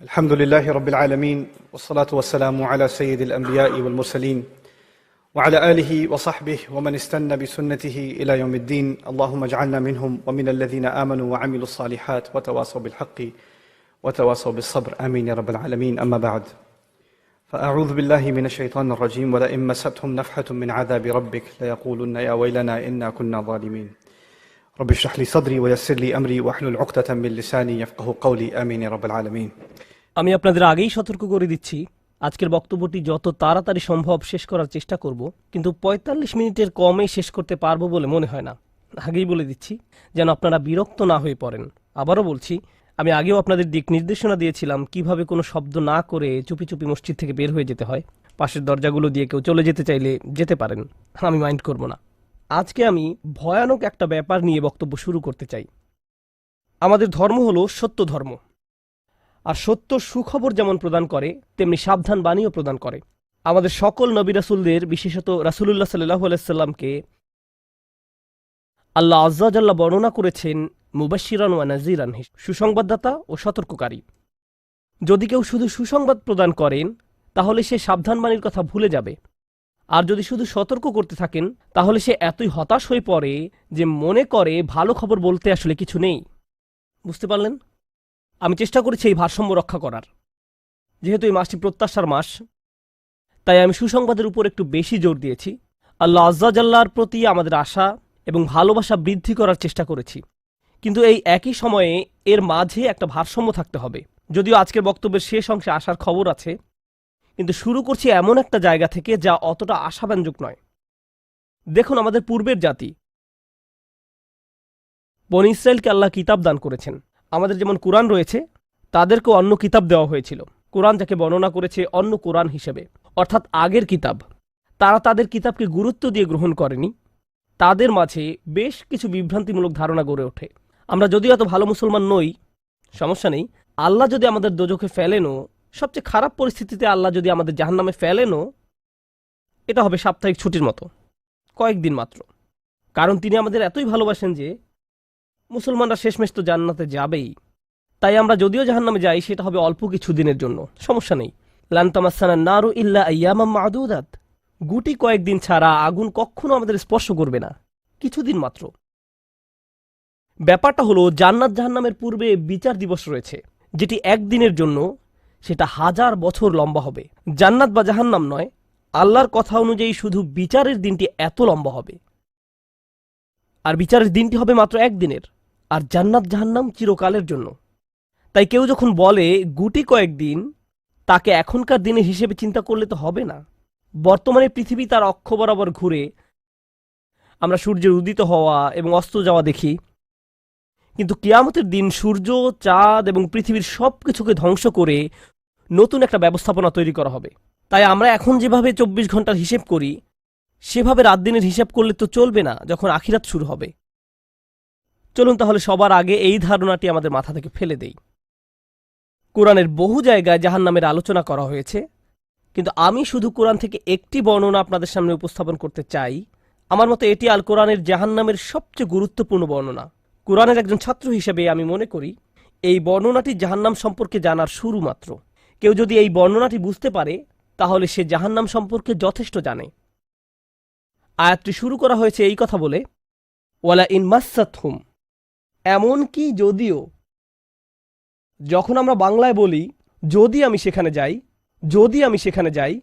الحمد لله رب العالمين والصلاة والسلام على سيد الأنبياء والمرسلين وعلى آله وصحبه ومن استنى بسنته إلى يوم الدين اللهم اجعلنا منهم ومن الذين آمنوا وعملوا الصالحات وتواصوا بالحق وتواصوا بالصبر آمين يا رب العالمين أما بعد فأعوذ بالله من الشيطان الرجيم ولئن مستهم نفحة من عذاب ربك ليقولن يا ويلنا إنا كنا ظالمين رب اشرح لي صدري ويسر لي أمري واحلل عقدة من لساني يفقهوا قولي آمين يا رب العالمين আমি আপনাদের আগেই সতর্ক করে দিচ্ছি, আজকের বক্তব্যটি যত তাড়াতাড়ি সম্ভব শেষ করার চেষ্টা করব, কিন্তু ৪৫ মিনিটের কমে শেষ করতে পারবো বলে মনে হয় না। আগেই বলে দিচ্ছি যেন আপনারা বিরক্ত না হয়ে পড়েন। আবারও বলছি, আমি আগেও আপনাদের দিক নির্দেশনা দিয়েছিলাম কিভাবে কোনো শব্দ না করে চুপি চুপি মসজিদ থেকে বের হয়ে যেতে হয়। পাশের দরজাগুলো দিয়ে কেউ চলে যেতে চাইলে যেতে পারেন, আমি মাইন্ড করব না। আজকে আমি ভয়ানক একটা ব্যাপার নিয়ে বক্তব্য শুরু করতে চাই। আমাদের ধর্ম হলো সত্য ধর্ম, আর সত্য সুখবর যেমন প্রদান করে তেমনি সাবধান বাণীও প্রদান করে। আমাদের সকল নবী রাসূলদের, বিশেষত রাসূলুল্লাহ সাল্লাল্লাহু আলাইহি সাল্লামকে আল্লাহ আযজা ওয়া জাল্লা বর্ণনা করেছেন মুবাশশিরান ওয়া নাযীরান, সুসংবাদদাতা ও সতর্ককারী। যদি কেউ শুধু সুসংবাদ প্রদান করেন তাহলে সে সাবধান বাণীর কথা ভুলে যাবে, আর যদি শুধু সতর্ক করতে থাকেন তাহলে সে এতই হতাশ হয়ে পড়ে যে মনে করে ভালো খবর বলতে আসলে কিছু নেই। বুঝতে পারলেন? আমি চেষ্টা করেছি এই ভারসাম্য রক্ষা করার। যেহেতু এই মাসটি প্রত্যাশার মাস, তাই আমি সুসংবাদের উপর একটু বেশি জোর দিয়েছি। আল্লাহ আযজা ওয়া জাল্লার প্রতি আমাদের আশা এবং ভালোবাসা বৃদ্ধি করার চেষ্টা করেছি, কিন্তু এই একই সময়ে এর মাঝে একটা ভারসাম্য থাকতে হবে। যদিও আজকের বক্তব্যের শেষ অংশে আসার খবর আছে, কিন্তু শুরু করছি এমন একটা জায়গা থেকে যা অতটা আশাব্যঞ্জক নয়। দেখুন, আমাদের পূর্বের জাতি বনী ইসরায়েলকে আল্লাহ কিতাব দান করেছেন। আমাদের যেমন কুরআন রয়েছে, তাদেরকেও অন্য কিতাব দেওয়া হয়েছিল। কুরআন যাকে বর্ণনা করেছে অন্য কোরআন হিসেবে, অর্থাৎ আগের কিতাব। তারা তাদের কিতাবকে গুরুত্ব দিয়ে গ্রহণ করেনি। তাদের মাঝে বেশ কিছু বিভ্রান্তিমূলক ধারণা গড়ে ওঠে। আমরা যদিও এত ভালো মুসলমান নই, সমস্যা নেই। আল্লাহ যদি আমাদের দোজখে ফেলেনও, সবচেয়ে খারাপ পরিস্থিতিতে আল্লাহ যদি আমাদের জাহান্নামে ফেলেনও, এটা হবে সাপ্তাহিক ছুটির মতো, কয়েকদিন মাত্র। কারণ তিনি আমাদের এতই ভালোবাসেন যে মুসলমানরা শেষমেশ তো জান্নাতে যাবেই। তাই আমরা যদিও জাহান্নামে যাই, সেটা হবে অল্প কিছু দিনের জন্য, সমস্যা নেই। লান তামাসসানান নারু ইল্লা আইয়ামাম মা'দুদাত, গুটি কয়েকদিন ছাড়া আগুন কখনো আমাদের স্পর্শ করবে না, কিছুদিন মাত্র। ব্যাপারটা হলো, জান্নাত জাহান্নামের পূর্বে বিচার দিবস রয়েছে, যেটি একদিনের জন্য, সেটা 1000 বছর লম্বা হবে। জান্নাত বা জাহান্নাম নয়, আল্লাহর কথা অনুযায়ী শুধু বিচারের দিনটি এত লম্বা হবে। আর বিচারের দিনটি হবে মাত্র একদিনের, আর জান্নাত জাহান্নাম চিরকালের জন্য। তাই কেউ যখন বলে গুটি কয়েকদিন, তাকে এখনকার দিনের হিসেবে চিন্তা করলে তো হবে না। বর্তমানে পৃথিবী তার অক্ষ বরাবর ঘুরে, আমরা সূর্যের উদিত হওয়া এবং অস্ত যাওয়া দেখি, কিন্তু কিয়ামতের দিন সূর্য, চাঁদ এবং পৃথিবীর সব কিছুকে ধ্বংস করে নতুন একটা ব্যবস্থাপনা তৈরি করা হবে। তাই আমরা এখন যেভাবে 24 ঘন্টার হিসেব করি, সেভাবে রাত দিনের হিসাব করলে তো চলবে না যখন আখিরাত শুরু হবে। চলুন তাহলে সবার আগে এই ধারণাটি আমাদের মাথা থেকে ফেলে দেই। কোরআনের বহু জায়গায় জাহান্নামের আলোচনা করা হয়েছে, কিন্তু আমি শুধু কোরআন থেকে একটি বর্ণনা আপনাদের সামনে উপস্থাপন করতে চাই। আমার মতে এটি আল কোরআনের জাহান্নামের সবচেয়ে গুরুত্বপূর্ণ বর্ণনা। কোরআনের একজন ছাত্র হিসেবে আমি মনে করি এই বর্ণনাটি জাহান্নাম সম্পর্কে জানার শুরু মাত্র। কেউ যদি এই বর্ণনাটি বুঝতে পারে, তাহলে সে জাহান্নাম সম্পর্কে যথেষ্ট জানে। আয়াতটি শুরু করা হয়েছে এই কথা বলে, ওয়ালা ইন মাসসাতহুম, এমনকি যদিও। যখন আমরা বাংলায় বলি যদি আমি সেখানে যাই, যদি আমি সেখানে যাই,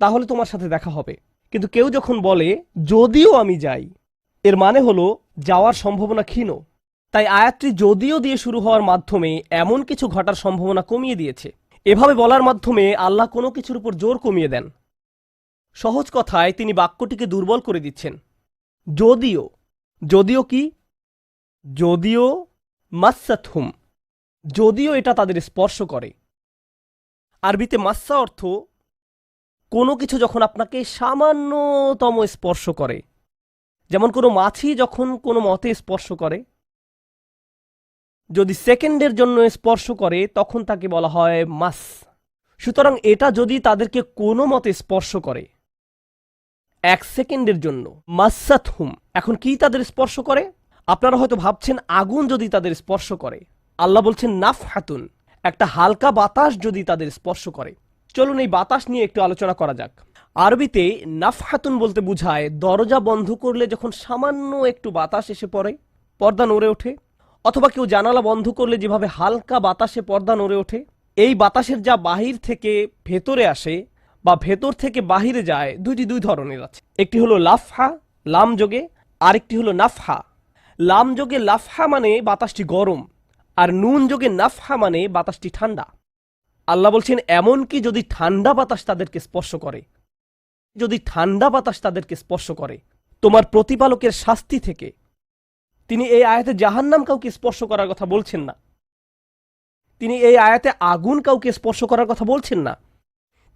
তাহলে তোমার সাথে দেখা হবে। কিন্তু কেউ যখন বলে যদিও আমি যাই, এর মানে হলো যাওয়ার সম্ভাবনা ক্ষীণ। তাই আয়াতটি যদিও দিয়ে শুরু হওয়ার মাধ্যমে এমন কিছু ঘটার সম্ভাবনা কমিয়ে দিয়েছে। এভাবে বলার মাধ্যমে আল্লাহ কোনো কিছুর উপর জোর কমিয়ে দেন। সহজ কথায় তিনি বাক্যটিকে দুর্বল করে দিচ্ছেন। যদিও, যদিও কি? যদিও মাসসাতহুম, যদিও এটা তাদের স্পর্শ করে। আরবিতে মাসসা অর্থ কোনো কিছু যখন আপনাকে সামান্যতম স্পর্শ করে, যেমন কোনো মাছি যখন কোনো মতে স্পর্শ করে। যদি সেকেন্ডের জন্য স্পর্শ করে তখন তাকে বলা হয় মাস। সুতরাং এটা যদি তাদেরকে কোনো মতে স্পর্শ করে 1 সেকেন্ডের জন্য, মাসসাতহুম। এখন কি তাদের স্পর্শ করে? আপনারা হয়তো ভাবছেন আগুন যদি তাদের স্পর্শ করে। আল্লাহ বলছেন নাফহাতুন, একটা হালকা বাতাস যদি তাদের স্পর্শ করে। চলুন এই বাতাস নিয়ে একটু আলোচনা করা যাক। আরবিতে নাফহাতুন বলতে বোঝায় দরজা বন্ধ করলে যখন সামান্য একটু বাতাস এসে পড়ে, পর্দা নড়ে ওঠে, অথবা কেউ জানালা বন্ধ করলে যেভাবে হালকা বাতাসে পর্দা নড়ে ওঠে। এই বাতাসের যা বাহির থেকে ভেতরে আসে বা ভেতর থেকে বাহিরে যায়, দুই ধরনের আছে। একটি হলো লাফহা, লাম যোগে, আরেকটি হলো নাফহা। লাম যোগে লাফহা মানে বাতাসটি গরম, আর নুন যোগে নাফহা মানে বাতাসটি ঠান্ডা। আল্লাহ বলছেন এমনকি যদি ঠান্ডা বাতাস তাদেরকে স্পর্শ করে, যদি ঠান্ডা বাতাস তাদেরকে স্পর্শ করে তোমার প্রতিপালকের শাস্তি থেকে। তিনি এই আয়াতে জাহান্নাম কাউকে স্পর্শ করার কথা বলছেন না, তিনি এই আয়াতে আগুন কাউকে স্পর্শ করার কথা বলছেন না,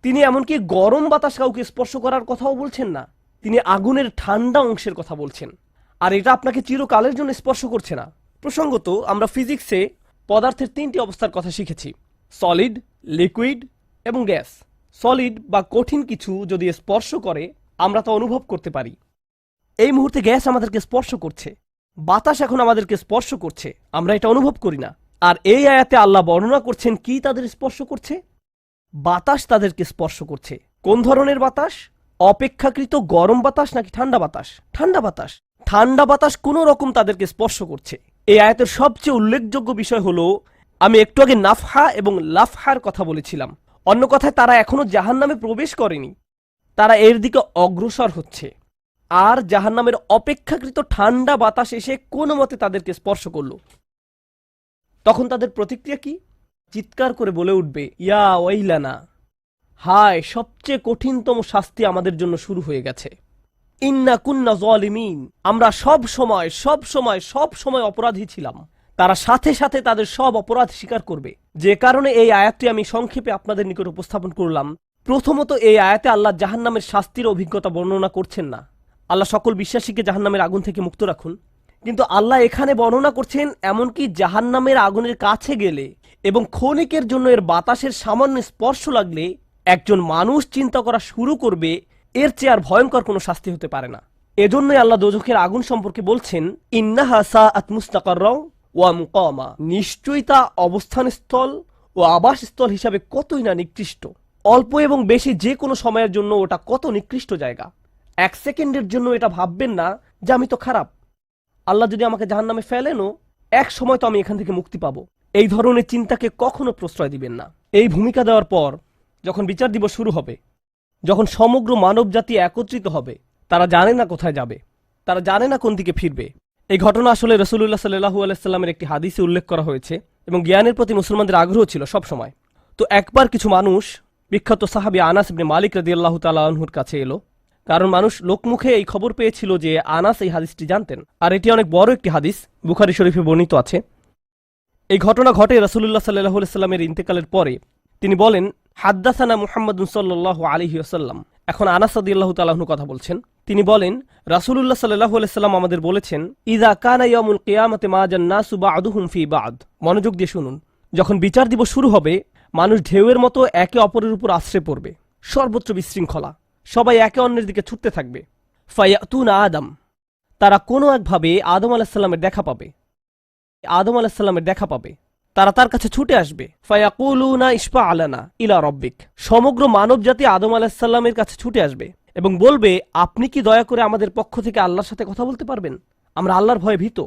তিনি এমনকি গরম বাতাস কাউকে স্পর্শ করার কথাও বলছেন না, তিনি আগুনের ঠান্ডা অংশের কথা বলছেন। আর এটা আপনাকে চিরকালের জন্য স্পর্শ করছে না। প্রসঙ্গত আমরা ফিজিক্সে পদার্থের 3টি অবস্থার কথা শিখেছি: সলিড, লিকুইড এবং গ্যাস। সলিড বা কঠিন কিছু যদি স্পর্শ করে আমরা তা অনুভব করতে পারি। এই মুহূর্তে গ্যাস আমাদেরকে স্পর্শ করছে, বাতাস এখন আমাদেরকে স্পর্শ করছে, আমরা এটা অনুভব করি না। আর এই আয়াতে আল্লাহ বর্ণনা করছেন কি তাদের স্পর্শ করছে? বাতাস তাদেরকে স্পর্শ করছে। কোন ধরনের বাতাস? অপেক্ষাকৃত গরম বাতাস নাকি ঠান্ডা বাতাস? ঠান্ডা বাতাস। ঠান্ডা বাতাস কোনো রকম তাদেরকে স্পর্শ করছে। এই আয়াতের সবচেয়ে উল্লেখযোগ্য বিষয় হলো, আমি একটু আগে নাফহা এবং লাফহার কথা বলেছিলাম। অন্য কথায় তারা এখনো জাহান্নামে প্রবেশ করেনি, তারা এর দিকে অগ্রসর হচ্ছে। আর জাহান্নামের অপেক্ষাকৃত ঠান্ডা বাতাস এসে কোনো মতে তাদেরকে স্পর্শ করল, তখন তাদের প্রতিক্রিয়া কি? চিৎকার করে বলে উঠবে, ইয়া ওয়াইলানা, হায়, সবচেয়ে কঠিনতম শাস্তি আমাদের জন্য শুরু হয়ে গেছে। ইন্না কুন্না যালিমিন, আমরা সব সময় অপরাধী ছিলাম। তারা সাথে সাথে তাদের সব অপরাধ স্বীকার করবে। যে কারণে এই আয়াতটি আমি সংক্ষেপে আপনাদের নিকট উপস্থাপন করলাম। প্রথমত, এই আয়াতে আল্লাহ জাহান্নামের শাস্তির অভিজ্ঞতা বর্ণনা করছেন না। আল্লাহ সকল বিশ্বাসীকে জাহান্নামের আগুন থেকে মুক্ত রাখুন। কিন্তু আল্লাহ এখানে বর্ণনা করছেন এমনকি জাহান্নামের আগুনের কাছে গেলে এবং ক্ষণিকের জন্য এর বাতাসের সামান্য স্পর্শ লাগলে একজন মানুষ চিন্তা করা শুরু করবে এর চেয়ে আর ভয়ঙ্কর কোনো শাস্তি হতে পারে না। এজন্যই আল্লাহ দোজখের আগুন সম্পর্কে বলছেন, ইন্নাহা সাআত মুস্তাকাররাও ওয়া মুকামা, নিশ্চয়ই তা অবস্থানস্থল ও আবাসস্থল হিসাবে কতই না নিকৃষ্ট। অল্প এবং বেশি যে কোনো সময়ের জন্য ওটা কত নিকৃষ্ট জায়গা। 1 সেকেন্ডের জন্য এটা ভাববেন না যে আমি তো খারাপ, আল্লাহ যদি আমাকে জাহান্নামে ফেলেনও এক সময় তো আমি এখান থেকে মুক্তি পাবো। এই ধরনের চিন্তাকে কখনো প্রশ্রয় দিবেন না। এই ভূমিকা দেওয়ার পর যখন বিচার দিবস শুরু হবে, যখন সমগ্র মানব জাতি একত্রিত হবে, তারা জানে না কোথায় যাবে, তারা জানে না কোন দিকে ফিরবে। এই ঘটনা আসলে রাসূলুল্লাহ সাল্লাল্লাহু আলাইহি সাল্লামের একটি হাদিসে উল্লেখ করা হয়েছে এবং জ্ঞানের প্রতি মুসলমানদের আগ্রহ ছিল সব সময়। তো একবার কিছু মানুষ বিখ্যাত সাহাবী আনাস ইবনে মালিক রাদিয়াল্লাহু তাআলা আনহুর কাছে এলো, কারণ মানুষ লোকমুখে এই খবর পেয়েছিল যে আনাস এই হাদিসটি জানতেন, আর এটি অনেক বড় একটি হাদিস, বুখারী শরীফে বর্ণিত আছে। এই ঘটনা ঘটে রাসূলুল্লাহ সাল্লাল্লাহু আলাইহি সাল্লামের ইন্তেকালের পরে। তিনি বলেন, হাদ্দাসানা মুহাম্মাদুন সাল্লাল্লাহু আলাইহি ওয়াসাল্লাম। এখন আনাস রাদিয়াল্লাহু তাআলা আনহু কথা বলছেন। তিনি বলেন, রাসূলুল্লাহ সাল্লাল্লাহু আলাইহি সাল্লাম আমাদের বলেছেন, ইযা কানা ইয়াউমুল কিয়ামাতি মা জান্নাসু বা'দুহুম ফি বা'দ। মনোযোগ দিয়ে শুনুন। যখন বিচার দিবস শুরু হবে, মানুষ ঢেউয়ের মতো একে অপরের উপর আশ্রয় পড়বে, সর্বত্র বিশৃঙ্খলা, সবাই একে অন্যের দিকে ছুটতে থাকবে। ফায়াতুনা আদম, তারা কোনো একভাবে আদম আলাইহিস সালামের দেখা পাবে, আদম আলাইহিস সালামের দেখা পাবে, তারা তার কাছে ছুটে আসবে। ফায়াকুলুনা ইশফা আলানা ইলা রাব্বিক, সমগ্র মানব জাতি আদম আলাইহিস সালামের কাছে ছুটে আসবে এবং বলবে, আপনি কি দয়া করে আমাদের পক্ষ থেকে আল্লাহর সাথে কথা বলতে পারবেন? আমরা আল্লাহর ভয়ে ভীত।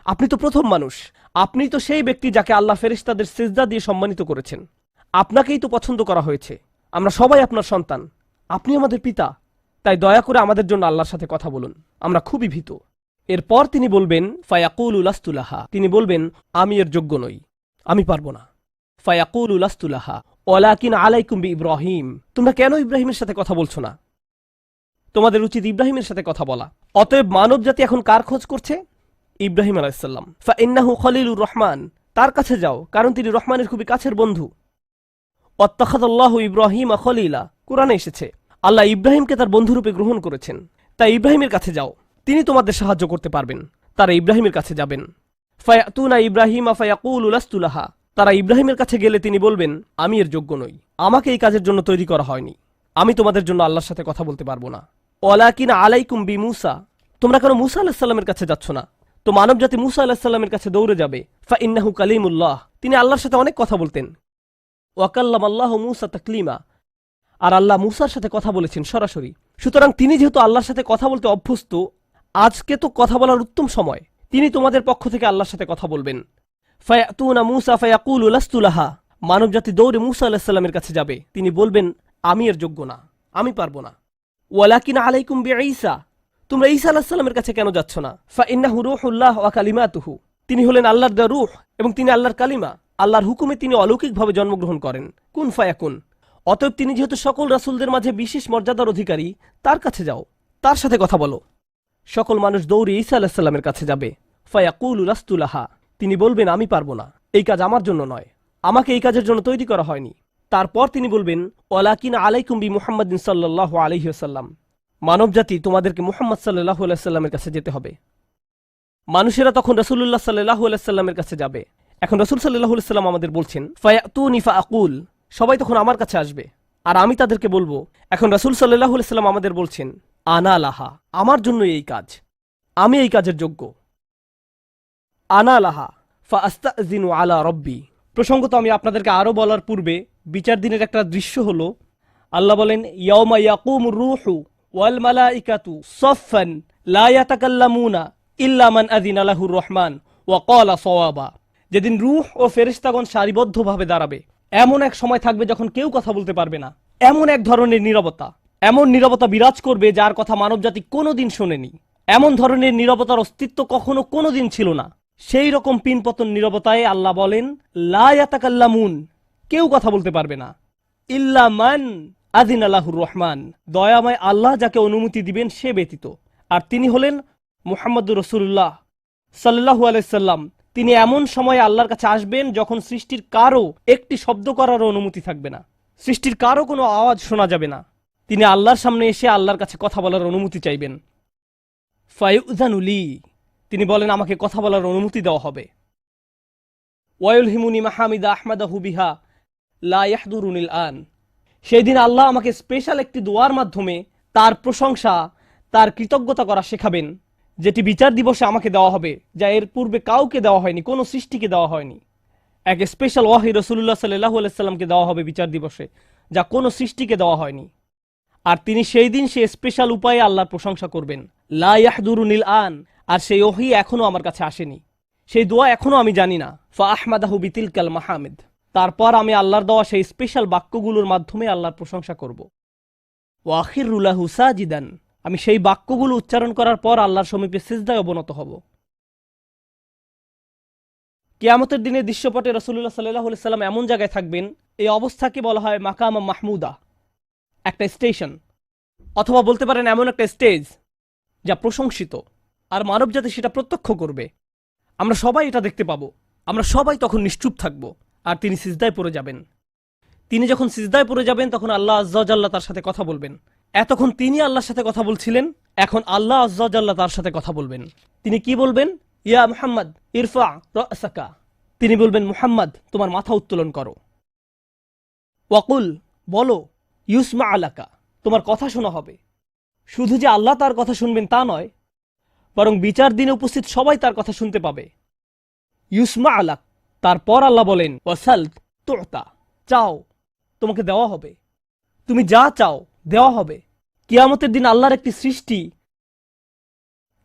আপনি তো প্রথম মানুষ, আপনি তো সেই ব্যক্তি যাকে আল্লাহ ফেরেশতাদের সিজদা দিয়ে সম্মানিত করেছেন, আপনাকেই তো পছন্দ করা হয়েছে, আমরা সবাই আপনার সন্তান, আপনি আমাদের পিতা, তাই দয়া করে আমাদের জন্য আল্লাহর সাথে কথা বলুন, আমরা খুবই ভীত। এরপর তিনি বলবেন, ফায়াকুলু লাস্তু লাহা, তিনি বলবেন, আমি এর যোগ্য নই, আমি পারবো না। ফায়াকুলু লাস্তু লাহা ওয়ালাকিন আলাইকুম বিইব্রাহিম, তোমরা কেন ইব্রাহিমের সাথে কথা বলছো না? তোমাদের উচিত ইব্রাহিমের সাথে কথা বলা। অতএব মানব জাতি এখন কার খোঁজ করছে? ইব্রাহিম আলাইহিস সালাম। ফাইন্নাহু খলিলুর রহমান, তার কাছে যাও, কারণ তিনি রহমানের খুবই কাছের বন্ধু। ওয়াত্তাখাযাল্লাহু ইব্রাহিমা খলিলা, কুরআনে এসেছে আল্লাহ ইব্রাহিমকে তার বন্ধুরূপে গ্রহণ করেছেন। তাই ইব্রাহিমের কাছে যাও, তিনি তোমাদের সাহায্য করতে পারবেন। তারা ইব্রাহিমের কাছে যাবেন। ফায়াতুনা ইব্রাহিমা ফায়াকুলু লাস্তু লাহা, তারা ইব্রাহিমের কাছে গেলে তিনি বলবেন, আমি এর যোগ্য নই, আমাকে এই কাজের জন্য তৈরি করা হয়নি, আমি তোমাদের জন্য আল্লাহর সাথে কথা বলতে পারবো না। ওয়ালাকিন আলাইকুম বিমূসা, তোমরা কেন মূসা আলাইহিস সালামের কাছে যাচ্ছ না? তো মানব জাতি মুসা আলাইহিস সালামের কাছে দৌড়ে যাবে। ফা ইন্নাহু কালিমুল্লাহ, তিনি আল্লাহর সাথে অনেক কথা বলতেন। ওয়া কাল্লামাল্লাহু মুসা তাকলিমা, আর আল্লাহ মুসার সাথে কথা বলেছেন সরাসরি। সুতরাং তিনি যেহেতু আল্লাহর সাথে কথা বলতে অভ্যস্ত, আজকে তো কথা বলার উত্তম সময়, তিনি তোমাদের পক্ষ থেকে আল্লাহর সাথে কথা বলবেন। ফায়াতুনা মুসা ফায়াকুলু লাস্তু লাহা, মানব জাতি দৌড়ে মুসা আলাইহিস সালামের কাছে যাবে, তিনি বলবেন আমি এর যোগ্য না, আমি পারবো না। ওয়ালাকিন আলাইকুম বিঈসা, তোমরা ঈসা আলাইহিস সালামের কাছে কেন যাচ্ছ না? ফা ইন্নাহু রূহুল্লাহ ওয়া কালিমাতুহু, তিনি হলেন আল্লাহর দেওয়া রূহ এবং তিনি আল্লাহর কালিমা, আল্লাহর হুকুমে তিনি অলৌকিকভাবে জন্মগ্রহণ করেন। কুন ফায়াকুন, অতএব তিনি যেহেতু সকল রাসূলদের মাঝে বিশেষ মর্যাদার অধিকারী, তার কাছে যাও, তার সাথে কথা বলো। সকল মানুষ দৌড়ে ঈসা আলাইহিস সালামের কাছে যাবে। ফায়াকুলু লাস্তু লাহা, তিনি বলবেন আমি পারবো না, এই কাজ আমার জন্য নয়, আমাকে এই কাজের জন্য তৈরি করা হয়নি। তারপর তিনি বলবেন ওয়ালাকিন আলাইকুম বি মুহাম্মাদিন সাল্লাল্লাহু আলাইহি ওয়াসাল্লাম, মানব জাতি তোমাদেরকে মুহাম্মদ সাল্লাল্লাহু আলাইহি ওয়াসাল্লামের কাছে যেতে হবে। মানুষেরা তখন রাসূলুল্লাহ সাল্লাল্লাহু আলাইহি ওয়াসাল্লামের কাছে যাবে। এখন রাসূল সাল্লাল্লাহু আলাইহি ওয়াসাল্লাম আমাদের বলছেন ফায়াতুনি ফাআকুল, সবাই তখন আমার কাছে আসবে আর আমি তাদেরকে বলবো। এখন রাসূল সাল্লাল্লাহু আলাইহি ওয়াসাল্লাম আমাদের বলছেন আনা লাহা, আমার জন্য এই কাজ, আমি এই কাজের যোগ্য। আনা লাহা ফাআস্তাযিনু আলা রব্বি, প্রসঙ্গত আমি আপনাদেরকে আরো বলার পূর্বে বিচার দিনের একটা দৃশ্য হলো, আল্লাহ বলেন ইয়াউমা ইয়াকুমুর রূহু ওয়াল মালাইকাতু সাফফান লা ইয়াতাকাল্লামুনা ইল্লা মান আযিনা লাহুর রহমান ওয়া ক্বালা সাওয়াবা, যেদিন রূহ ও ফেরেশতাগণ সারিবদ্ধভাবে দাঁড়াবে, এমন এক সময় থাকবে যখন কেউ কথা বলতে পারবে না, এমন এক ধরনের নীরবতা, এমন নীরবতা বিরাজ করবে যার কথা মানবজাতি কোনোদিন শোনেনি, এমন ধরনের নীরবতার অস্তিত্ব কখনো কোনোদিন ছিল না। সেই রকম পিনপতন নীরবতায় আল্লাহ বলেন লা ইয়াতাকাল্লামুন, কেউ কথা বলতে পারবে না, ইল্লা মান আযিনা লাহুর রহমান, দয়াময় আল্লাহ যাকে অনুমতি দিবেন সে ব্যতীত, আর তিনি হলেন মুহাম্মদুর রাসূলুল্লাহ সাল্লাল্লাহু আলাইহি সাল্লাম। তিনি এমন সময়ে আল্লাহর কাছে আসবেন যখন সৃষ্টির কারো একটি শব্দ করারও অনুমতি থাকবে না, সৃষ্টির কারো কোনো আওয়াজ শোনা যাবে না। তিনি আল্লাহর সামনে এসে আল্লাহর কাছে কথা বলার অনুমতি চাইবেন। ফায়ুযানু লি, তিনি বলেন আমাকে কথা বলার অনুমতি দেওয়া হবে। ওয়ায়ুলহিমুনি মাহামিদা আহমাদাহু বিহা লা ইয়াহদুরুনিল আন, সেই দিন আল্লাহ আমাকে স্পেশাল একটি দোয়ার মাধ্যমে তার প্রশংসা, তার কৃতজ্ঞতা করা শেখাবেন, যেটি বিচার দিবসে আমাকে দেওয়া হবে, যা এর পূর্বে কাউকে দেওয়া হয়নি, কোনো সৃষ্টিকে দেওয়া হয়নি। এক স্পেশাল ওয়াহি রাসূলুল্লাহ সাল্লাল্লাহু আলাইহি সাল্লামকে দেওয়া হবে বিচার দিবসে, যা কোনো সৃষ্টিকে দেওয়া হয়নি। আর তিনি সেই দিন সে স্পেশাল উপায়ে আল্লাহর প্রশংসা করবেন, লা ইয়াহদুরুনিল আন, আর সেই ওহী এখনো আমার কাছে আসেনি, সেই দোয়া এখনো আমি জানি না। ফা আহমাদাহু বিতিলকাল মাহামিদ, তারপর আমি আল্লাহর দেওয়া সেই স্পেশাল বাক্যগুলোর মাধ্যমে আল্লাহর প্রশংসা করব। ওয়া আখিরু লাহু সাজিদান, আমি সেই বাক্যগুলো উচ্চারণ করার পর আল্লাহর সমীপে সিজদায় অবনত হব। কিয়ামতের দিনে দৃশ্যপটে রাসূলুল্লাহ সাল্লাল্লাহু আলাইহি সাল্লাম এমন জায়গায় থাকবেন, এই অবস্থাকে বলা হয় মাকামা মাহমুদা, একটা স্টেশন, অথবা বলতে পারেন এমন একটা স্টেজ যা প্রশংসিত, আর মানবজাতি সেটা প্রত্যক্ষ করবে। আমরা সবাই এটা দেখতে পাবো, আমরা সবাই তখন নিশ্চুপ থাকব, আর তিনি সিজদায় পড়ে যাবেন। তিনি যখন সিজদায় পড়ে যাবেন তখন আল্লাহ আযজা ওয়া জাল্লা তার সাথে কথা বলবেন। এতক্ষণ তিনি আল্লাহর সাথে কথা বলছিলেন, এখন আল্লাহ আযজা ওয়া জাল্লা তার সাথে কথা বলবেন। তিনি কি বলবেন? ইয়া মুহাম্মদ ইরফা রাসাকা, তিনি বলবেন মুহাম্মদ তোমার মাথা উত্তোলন করো। ওয়াকুল, বলো, ইউসমা আলাকা, তোমার কথা শোনা হবে। শুধু যে আল্লাহ তার কথা শুনবেন তা নয়, বরং বিচার দিনে উপস্থিত সবাই তার কথা শুনতে পাবে। ইউসমা আলাক, তারপর আল্লাহ বলেন ওয়াসাল তুতা, চাও তোমাকে দেওয়া হবে, তুমি যা চাও দেওয়া হবে। কিয়ামতের দিন আল্লাহর একটি সৃষ্টি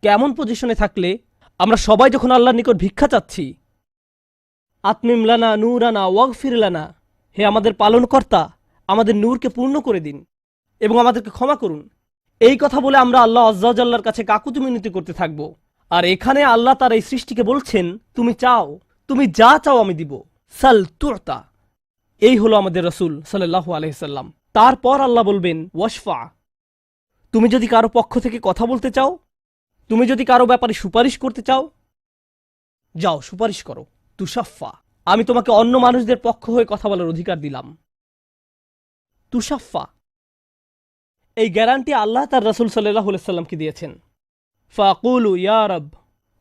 কেমন পজিশনে থাকলে আমরা সবাই যখন আল্লাহর নিকট ভিক্ষা চাচ্ছি, আতমিম লানা নূরানা ওয়াগফির লানা, হে আমাদের পালনকর্তা, আমাদের নূরকে পূর্ণ করে দিন এবং আমাদেরকে ক্ষমা করুন, এই কথা বলে আমরা আল্লাহ আযজা ওয়া জাল্লার কাছে কাকুতি মিনতি করতে থাকব। আর এখানে আল্লাহ তার এই সৃষ্টিকে বলছেন তুমি চাও, তুমি যা চাও আমি দিব, সাল তুতা। এই হলো আমাদের রাসূল সাল্লাল্লাহু আলাইহি সাল্লাম। তারপর আল্লাহ বলবেন ওয়াশফা, তুমি যদি কারো পক্ষ থেকে কথা বলতে চাও, তুমি যদি কারো ব্যাপারে সুপারিশ করতে চাও, যাও সুপারিশ করো। তুশাফা, আমি তোমাকে অন্য মানুষদের পক্ষ হয়ে কথা বলার অধিকার দিলাম। তুশাফা, এই গ্যারান্টি আল্লাহ তার রাসূল সাল্লাল্লাহু আলাইহি সাল্লামকে দিয়েছেন। ফাকুলু ইয়া রব,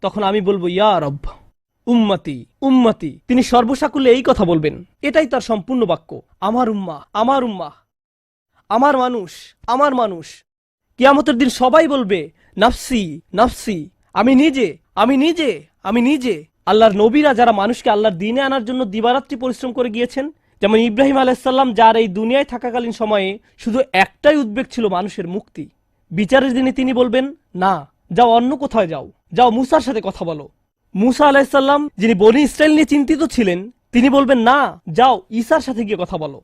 তখন আমি বলবো ইয়া রব, উম্মতি উম্মতি, তিনি সর্বসাকুল্যে এই কথা বলবেন, এটাই তার সম্পূর্ণ বাক্য, আমার উম্মাহ আমার উম্মাহ, আমার মানুষ আমার মানুষ। কিয়ামতের দিন সবাই বলবে নাফসি নাফসি, আমি নিজে আমি নিজে আমি নিজে। আল্লাহর নবীরা যারা মানুষকে আল্লাহর দ্বীনে আনার জন্য দিবারাত্রি পরিশ্রম করে গিয়েছেন, যেমন ইব্রাহিম আলাইহিসসালাম, যার এই দুনিয়ায় থাকাকালীন সময়ে শুধু একটাই উদ্বেগ ছিল মানুষের মুক্তি। বিচারের দিনে তিনি বলবেন, না, যাও অন্য কোথায় যাও, যাও মুসার সাথে কথা বলো। মুসা আলাইহিসসালাম, যিনি বনি ইসরাইল নিয়ে চিন্তিত ছিলেন, তিনি বলবেন, না, যাও ঈসার সাথে গিয়ে কথা বলো।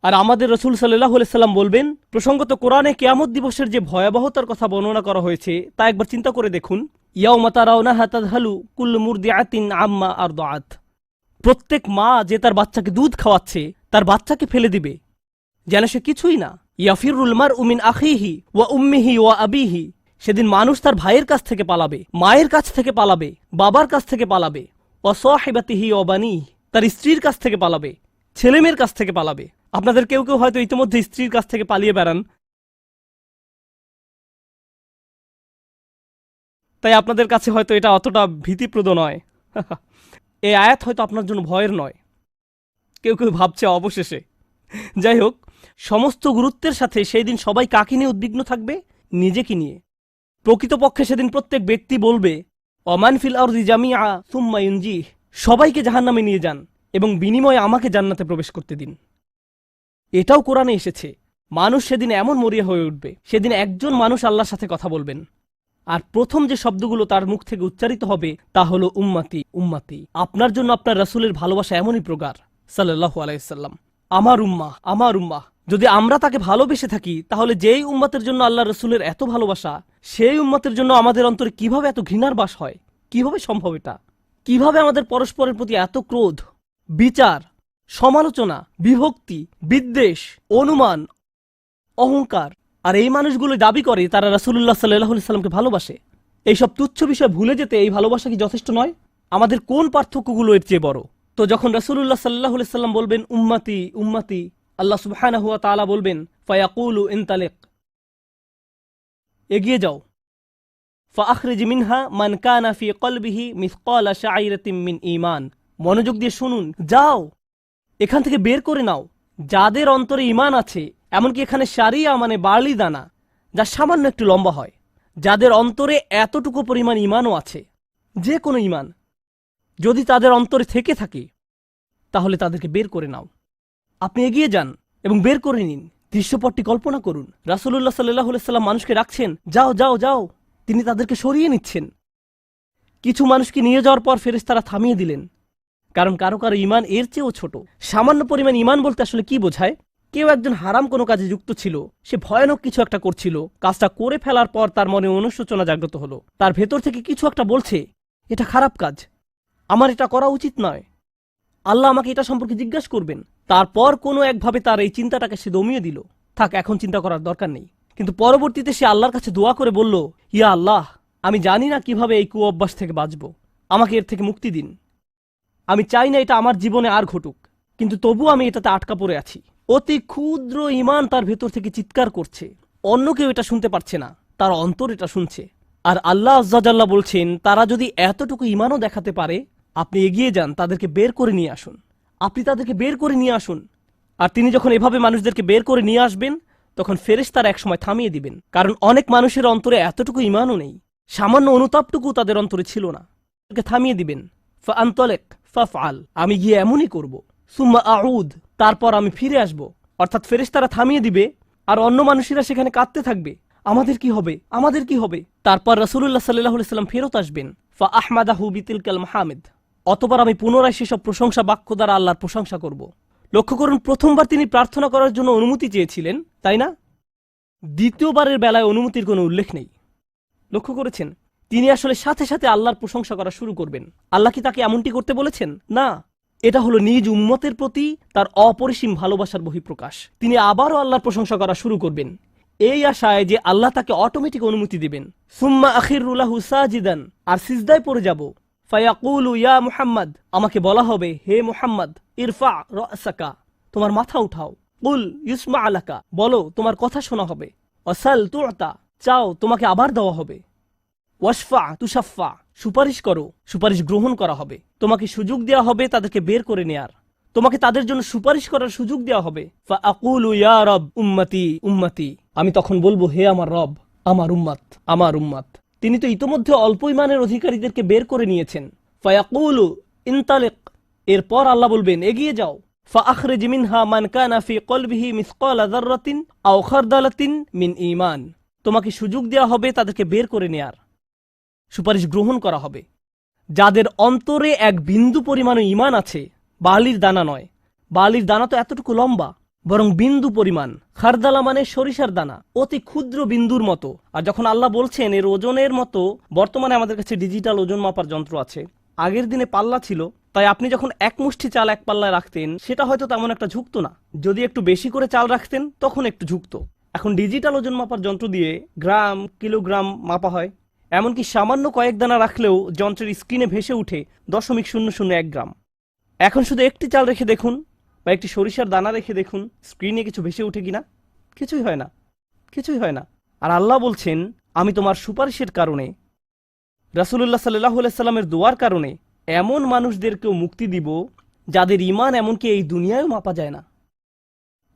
আর আমাদের রাসূল সাল্লাল্লাহু আলাইহি সাল্লাম বলবেন, প্রসঙ্গত কোরআনে কিয়ামত দিবসের যে ভয়াবহতার কথা বর্ণনা করা হয়েছে তা একবার চিন্তা করে দেখুন। ইয়াউমা তারাউনাহা তাযহালু কুল্লু মুরদিআতিন আম্মা আরদাআত। প্রত্যেক মা যে তার বাচ্চাকে দুধ খাওয়াচ্ছে তার বাচ্চাকে ফেলে দিবে, যেন সে কিছুই না। ইয়াফিরুল মারউ মিন আখিহি ওয়া উম্মিহি ওয়া আবিহি। সেদিন মানুষ তার ভাইয়ের কাছ থেকে পালাবে, মায়ের কাছ থেকে পালাবে, বাবার কাছ থেকে পালাবে। ওয়া সাহিবাতিহি ওয়া বানিহি। তার স্ত্রীর কাছ থেকে পালাবে, ছেলেমেয়ের কাছ থেকে পালাবে। আপনাদের কেউ কেউ হয়তো ইতিমধ্যে স্ত্রীর কাছ থেকে পালিয়ে বেড়ান, তাই আপনাদের কাছে হয়তো এটা অতটা ভীতিপ্রদ নয়। এই আয়াত হয়তো আপনার জন্য ভয়ের নয়, কেউ কেউ ভাবছে অবশেষে। যাই হোক, সমস্ত গুরুত্বের সাথে সেই দিন সবাই কাকে নিয়ে উদ্বিগ্ন থাকবে? নিজেকে নিয়ে। প্রকৃতপক্ষে সেদিন প্রত্যেক ব্যক্তি বলবে, ওমান ফিল আরদি জামিআ সুম্মা ইউনজিহ। সবাইকে জাহান্নামে নিয়ে যান এবং বিনিময়ে আমাকে জান্নাতে প্রবেশ করতে দিন। এটাও কোরআনে এসেছে। মানুষ সেদিন এমন মরিয়া হয়ে উঠবে, সেদিন একজন মানুষ আল্লাহর সাথে কথা বলবেন, আর প্রথম যে শব্দগুলো তার মুখ থেকে উচ্চারিত হবে তা হলো উম্মতি উম্মতি। আপনার জন্য আপনার রাসূলের ভালোবাসা এমনই প্রগাঢ়, সাল্লাল্লাহু আলাইহি সাল্লাম। আমার উম্মাহ, আমার উম্মাহ। যদি আমরা তাকে ভালোবেসে থাকি, তাহলে যেই উম্মতের জন্য আল্লাহ রাসূলের এত ভালোবাসা, সেই উম্মতের জন্য আমাদের অন্তরে কিভাবে এত ঘৃণার বাস হয়? কিভাবে সম্ভব এটা? কিভাবে আমাদের পরস্পরের প্রতি এত ক্রোধ, বিচার, সমালোচনা, বিভক্তি, বিদ্বেষ, অনুমান, অহংকার? আর এই মানুষগুলো দাবি করে তারা রাসূলুল্লাহ সাল্লাল্লাহু আলাইহি সাল্লামকে ভালোবাসে। এইসব তুচ্ছ বিষয় ভুলে যেতে এই ভালোবাসা কি যথেষ্ট নয়? আমাদের কোন পার্থক্যগুলো এর চেয়ে বড়? তো যখন রাসূলুল্লাহ সাল্লাল্লাহু আলাইহি সাল্লাম বলবেন উম্মতি উম্মতি, আল্লাহ সুবহানাহু ওয়া তাআলা বলবেন ফায়াকুলু ইনতালিক, এগিয়ে যাও। ফাআখরিজ মিনহা মান কানা ফি কলবিহি মিসকালা শাইরাতিন মিন ঈমান। মনোযোগ দিয়ে শুনুন, যাও এখান থেকে বের করে নাও যাদের অন্তরে ঈমান আছে, এমনকি এখানে শারিয়া মানে বার্লি দানা, যা সামান্য একটু লম্বা হয়। যাদের অন্তরে এতটুকু পরিমাণ ঈমানও আছে, যে কোনো ঈমান যদি তাদের অন্তরে থেকে থাকে, তাহলে তাদেরকে বের করে নাও। আপনি এগিয়ে যান এবং বের করে নিন। দৃশ্যপটটি কল্পনা করুন। রাসূলুল্লাহ সাল্লাল্লাহু আলাইহি সাল্লাম মানুষকে রাখছেন, যাও যাও যাও, তিনি তাদেরকে সরিয়ে নিচ্ছেন। কিছু মানুষকে নিয়ে যাওয়ার পর ফেরেশতারা থামিয়ে দিলেন, কারণ কারো কারো ঈমান এর চেয়েও ছোট। সামান্য পরিমাণ ঈমান বলতে আসলে কি বোঝায়? কেউ একজন হারাম কোনো কাজে যুক্ত ছিল, সে ভয়ানক কিছু একটা করছিল, কাজটা করে ফেলার পর তার মনে অনুশোচনা জাগ্রত হলো, তার ভেতর থেকে কিছু একটা বলছে, এটা খারাপ কাজ, আমার এটা করা উচিত নয়, আল্লাহ আমাকে এটা সম্পর্কে জিজ্ঞাসা করবেন। তারপর কোনো একভাবে তার এই চিন্তাটাকে সে দমিয়ে দিল, থাক এখন চিন্তা করার দরকার নেই। কিন্তু পরবর্তীতে সে আল্লাহর কাছে দোয়া করে বলল, ইয়া আল্লাহ, আমি জানি না কিভাবে এই কুঅভ্যাস থেকে বাঁচব, আমাকে এর থেকে মুক্তি দিন। আমি চাই না এটা আমার জীবনে আর ঘটুক, কিন্তু তবু আমি এটাতে আটকা পড়ে আছি। অতি ক্ষুদ্র ঈমান তার ভেতর থেকে চিৎকার করছে, অন্য কেউ এটা শুনতে পারছে না, তার অন্তর এটা শুনছে। আর আল্লাহ আজ্জা জাল্লা বলছেন, তারা যদি এতটুকু ঈমানও দেখাতে পারে, আপনি এগিয়ে যান, তাদেরকে বের করে নিয়ে আসুন। আপনি তাদেরকে বের করে নিয়ে আসুন। আর তিনি যখন এভাবে মানুষদেরকে বের করে নিয়ে আসবেন, তখন ফেরেশতারা একসময় থামিয়ে দিবেন, কারণ অনেক মানুষের অন্তরে এতটুকু ঈমানও নেই, সামান্য অনুতাপটুকু তাদের অন্তরে ছিল না। থামিয়ে দিবেন, ফাআনতালিক ফাফআল, আমি গিয়ে এমনই করব, সুম্মা আউদ, তারপর আমি ফিরে আসব। অর্থাৎ ফেরেশতারা থামিয়ে দিবে, আর অন্য মানুষেরা সেখানে কাঁদতে থাকবে, আমাদের কি হবে, আমাদের কি হবে। তারপর রাসূলুল্লাহ সাল্লাল্লাহু আলাইহি সাল্লাম ফেরত আসবেন, ফাআহমাদাহু বিতিলকাল মাহামিদ, অতঃপর আমি পুনরায় সেসব প্রশংসা বাক্য দ্বারা আল্লাহর প্রশংসা করব। লক্ষ্য করুন, প্রথমবার তিনি প্রার্থনা করার জন্য অনুমতি চেয়েছিলেন, তাই না? দ্বিতীয়বারের বেলায় অনুমতির কোনো উল্লেখ নেই। লক্ষ্য করেছেন, তিনি আসলে সাথে সাথে আল্লাহর প্রশংসা করা শুরু করবেন। আল্লাহ কি তাকে এমনটি করতে বলেছেন? না, এটা হলো নিজ উম্মতের প্রতি তার অপরিসীম ভালোবাসার বহিঃপ্রকাশ। তিনি আবারও আল্লাহর প্রশংসা করা শুরু করবেন, এই আশায় যে আল্লাহ তাকে অটোমেটিক অনুমতি দিবেন। সুম্মা আখিরু লাহু সাজিদান, আর সিজদায় পড়ে যাব। ফায়াকুলু ইয়া মুহাম্মদ, আমাকে বলা হবে, হে মুহাম্মদ, ইরফা রাসাকা, তোমার মাথা উঠাও। কুল ইউসমা আলাকা, বলো তোমার কথা শোনা হবে। ওয়াসাল তুতা, চাও তোমাকে আবার দেওয়া হবে। ওয়াশফা তুশাফা, সুপারিশ করো, সুপারিশ গ্রহণ করা হবে। তোমাকে সুযোগ দেওয়া হবে তাদেরকে বের করে নেয়ার, তোমাকে তাদের জন্য সুপারিশ করার সুযোগ দেওয়া হবে। ফাআকুলু ইয়া রব উম্মতি উম্মতি, আমি তখন বলবো, হে আমার রব, আমার উম্মত, আমার উম্মত। তিনি তো ইতোমধ্যে অল্প ইমানের অধিকারীদেরকে বের করে নিয়েছেন। ফায়াকুলু ইনতালিক, এরপর আল্লাহ বলবেন এগিয়ে যাও। ফাআখরিজ মিনহা মান কানা ফি কলবিহি মিসকালা যাররাতিন আও খারদালাতিন মিন ঈমান, তোমাকে সুযোগ দেওয়া হবে তাদেরকে বের করে নেয়ার, সুপারিশ গ্রহণ করা হবে। যাদের অন্তরে এক বিন্দু পরিমাণে ঈমান আছে, বালির দানা নয়, বালির দানা তো এতটুকু লম্বা, বরং বিন্দু পরিমাণ। খারদালা মানে সরিষার দানা, অতি ক্ষুদ্র বিন্দুর মতো। আর যখন আল্লাহ বলছেন এর ওজনের মতো, বর্তমানে আমাদের কাছে ডিজিটাল ওজন মাপার যন্ত্র আছে, আগের দিনে পাল্লা ছিল, তাই আপনি যখন এক মুষ্টি চাল এক পাল্লায় রাখতেন সেটা হয়তো তেমন একটা ঝুঁকতো না। যদি একটু বেশি করে চাল রাখতেন তখন একটু ঝুঁকতো। এখন ডিজিটাল ওজন মাপার যন্ত্র দিয়ে গ্রাম, কিলোগ্রাম মাপা হয়। এমনকি সামান্য কয়েক দানা রাখলেও যন্ত্রের স্ক্রিনে ভেসে উঠে 0.001 গ্রাম। এখন শুধু একটি চাল রেখে দেখুন বা একটি সরিষার দানা রেখে দেখুন স্ক্রিনে কিছু ভেসে উঠে কিনা। কিছুই হয় না, কিছুই হয় না। আর আল্লাহ বলছেন আমি তোমার সুপারিশের কারণে, রাসূলুল্লাহ সাল্লাল্লাহু আলাইহি সাল্লামের দোয়ার কারণে এমন মানুষদেরকেও মুক্তি দিব যাদের ঈমান এমনকি এই দুনিয়ায়ও মাপা যায় না,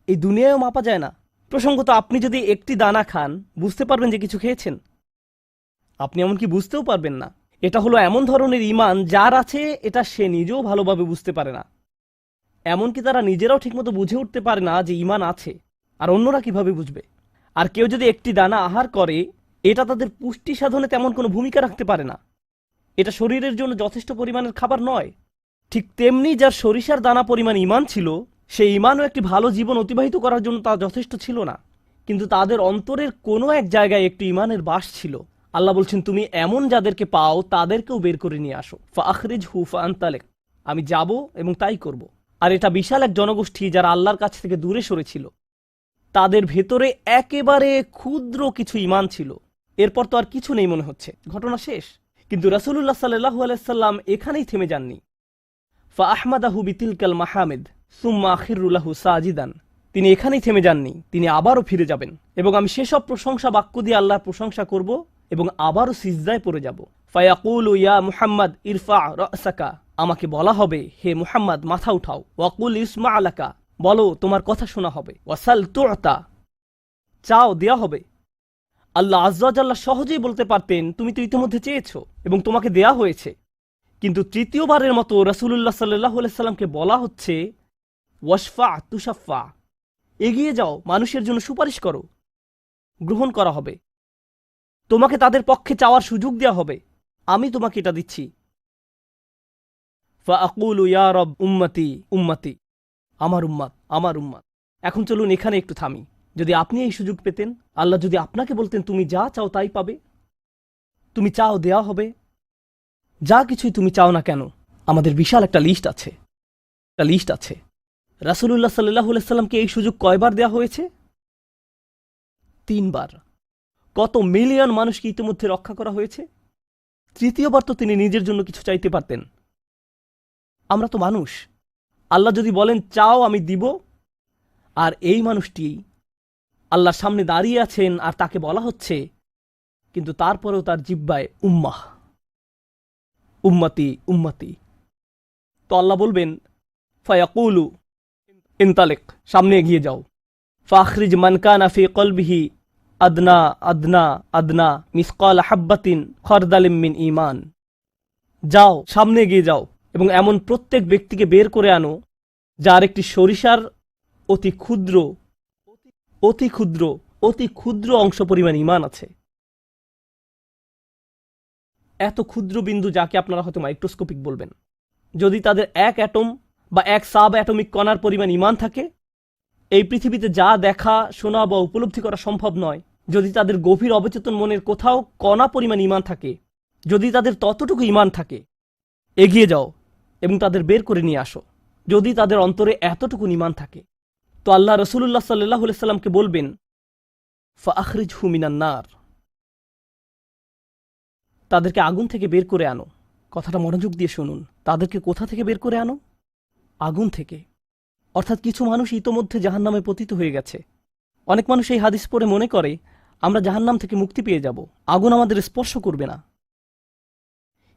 এই দুনিয়ায়ও মাপা যায় না। প্রসঙ্গত আপনি যদি একটি দানা খান বুঝতে পারবেন যে কিছু খেয়েছেন, আপনি এমনকি বুঝতেও পারবেন না। এটা হলো এমন ধরনের ঈমান যার আছে এটা সে নিজেও ভালোভাবে বুঝতে পারে না, এমনকি তারা নিজেরাও ঠিকমতো বুঝে উঠতে পারে না যে ঈমান আছে, আর অন্যরা কিভাবে বুঝবে। আর কেউ যদি একটি দানা আহার করে এটা তাদের পুষ্টি সাধনে তেমন কোনো ভূমিকা রাখতে পারে না, এটা শরীরের জন্য যথেষ্ট পরিমাণের খাবার নয়। ঠিক তেমনি যার সরিষার দানা পরিমাণ ঈমান ছিল, সেই ঈমানও একটি ভালো জীবন অতিবাহিত করার জন্য তা যথেষ্ট ছিল না, কিন্তু তাদের অন্তরের কোনো এক জায়গায় একটি ঈমানের বাস ছিল। আল্লাহ বলছেন তুমি এমন যাদেরকে পাও তাদেরকেও বের করে নিয়ে আসো। ফাআখরিজহু ফাআনতালিক, আমি যাব এবং তাই করব। আর এটা বিশাল এক জনগোষ্ঠী যারা আল্লাহর কাছ থেকে দূরে সরেছিল, তাদের ভেতরে একেবারে ক্ষুদ্র কিছু ঈমান ছিল। এরপর তো আর কিছু নেই মনে হচ্ছে, ঘটনা শেষ। কিন্তু রাসূলুল্লাহ সাল্লাল্লাহু আলাইহি সাল্লাম এখানেই থেমে যাননি। ফাআহমাদাহু বিতিলকাল মাহামিদ সুম্মা আখিরু লাহু সাজিদান, তিনি এখানেই থেমে যাননি, তিনি আবারও ফিরে যাবেন এবং আমি সেসব প্রশংসা বাক্য দিয়ে আল্লাহর প্রশংসা করব এবং আবারও সিজদায় পড়ে যাব। ফায়াকুলু ইয়া মুহাম্মদ ইরফা রাসাকা, আমাকে বলা হবে হে মুহাম্মদ মাথা উঠাও। ওয়াকুল ইসমা আলাকা, বলো তোমার কথা শোনা হবে। ওয়াসাল তুতা, চাও দেয়া হবে। আল্লাহ আজ্জা ওয়া জাল্লা সহজেই বলতে পারতেন তুমি তো ইতিমধ্যে চেয়েছো এবং তোমাকে দেয়া হয়েছে, কিন্তু তৃতীয়বারের মতো রাসূলুল্লাহ সাল্লাল্লাহু আলাইহি সাল্লামকে বলা হচ্ছে ওয়াশফা তুশাফা, এগিয়ে যাও, মানুষের জন্য সুপারিশ করো, গ্রহণ করা হবে, তোমাকে তাদের পক্ষে চাওয়ার সুযোগ দেওয়া হবে, আমি তোমাকে এটা দিচ্ছি। ফাআকুলু ইয়া রব উম্মতি উম্মতি, আমার উম্মাত আমার উম্মাত। এখন চলুন এখানে একটু থামি। যদি আপনি এই সুযোগ পেতেন, আল্লাহ যদি আপনাকে বলতেন তুমি যা চাও তাই পাবে, তুমি চাও দেয়া হবে, যা কিছুই তুমি চাও না কেন, আমাদের বিশাল একটা লিস্ট আছে, একটা লিস্ট আছে। রাসূলুল্লাহ সাল্লাল্লাহু আলাইহি সাল্লামকে এই সুযোগ কয়বার দেওয়া হয়েছে? 3 বার। কত মিলিয়ন মানুষকে ইতিমধ্যে রক্ষা করা হয়েছে? তৃতীয়বার তো তিনি নিজের জন্য কিছু চাইতে পারতেন। আমরা তো মানুষ, আল্লাহ যদি বলেন চাও আমি দিব, আর এই মানুষটি আল্লাহর সামনে দাঁড়িয়ে আছেন আর তাকে বলা হচ্ছে, কিন্তু তারপরেও তার জিহ্বায় উম্মাহ উম্মতি উম্মতি, তো আল্লাহ বলবেন ফায়াকুলু ইনতালিক, সামনে এগিয়ে যাও। ফাখরিজ মান কানা ফি কলবিহি আদনা আদনা আদনা মিসকাল হাব্বাতিন খরদালিম মিন ঈমান, যাও সামনে এগিয়ে যাও এবং এমন প্রত্যেক ব্যক্তিকে বের করে আনো যার একটি সরিষার অতি ক্ষুদ্র অতি ক্ষুদ্র অতি ক্ষুদ্র অংশ পরিমাণ ঈমান আছে। এত ক্ষুদ্র বিন্দু যাকে আপনারা হয়তো মাইক্রোস্কোপিক বলবেন, যদি তাদের এক অ্যাটম বা এক সাব অ্যাটমিক কণার পরিমাণ ঈমান থাকে, এই পৃথিবীতে যা দেখা শোনা বা উপলব্ধি করা সম্ভব নয়, যদি তাদের গভীর অবচেতন মনের কোথাও কণা পরিমাণ ঈমান থাকে, যদি তাদের ততটুকু ঈমান থাকে, এগিয়ে যাও এবং তাদের বের করে নিয়ে আসো। যদি তাদের অন্তরে এতটুকু ঈমান থাকে, তো আল্লাহ রাসূলুল্লাহ সাল্লাল্লাহু আলাইহি সাল্লামকে বলবেন ফাআখরিজহু মিনান নার, তাদেরকে আগুন থেকে বের করে আনো। কথাটা মনোযোগ দিয়ে শুনুন, তাদেরকে কোথা থেকে বের করে আনো? আগুন থেকে। অর্থাৎ কিছু মানুষ ইতোমধ্যে জাহান্নামে পতিত হয়ে গেছে। অনেক মানুষ এই হাদিস পড়ে মনে করে আমরা জাহান্নাম থেকে মুক্তি পেয়ে যাব, আগুন আমাদের স্পর্শ করবে না।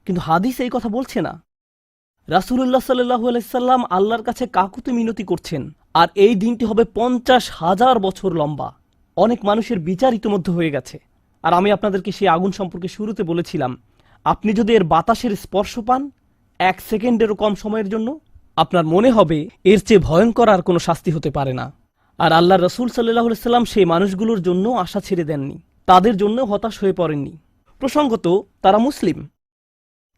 কিন্তু হাদিস এই কথা বলছে না। রাসূলুল্লাহ সাল্লাল্লাহু আলাইহি সাল্লাম আল্লাহর কাছে কাকুতি মিনতি করছেন, আর এই দিনটি হবে 50,000 বছর লম্বা। অনেক মানুষের বিচার ইতোমধ্যে হয়ে গেছে, আর আমি আপনাদেরকে সেই আগুন সম্পর্কে শুরুতে বলেছিলাম, আপনি যদি এর বাতাসের স্পর্শ পান 1 সেকেন্ডেরও কম সময়ের জন্য, আপনার মনে হবে এর চেয়ে ভয়ঙ্কর আর কোনো শাস্তি হতে পারে না। আর আল্লাহ রসুল সাল্লাল্লাহু আলাইহি সাল্লাম সেই মানুষগুলোর জন্য আশা ছেড়ে দেননি, তাদের জন্য হতাশ হয়ে পড়েননি। প্রসঙ্গত তারা মুসলিম,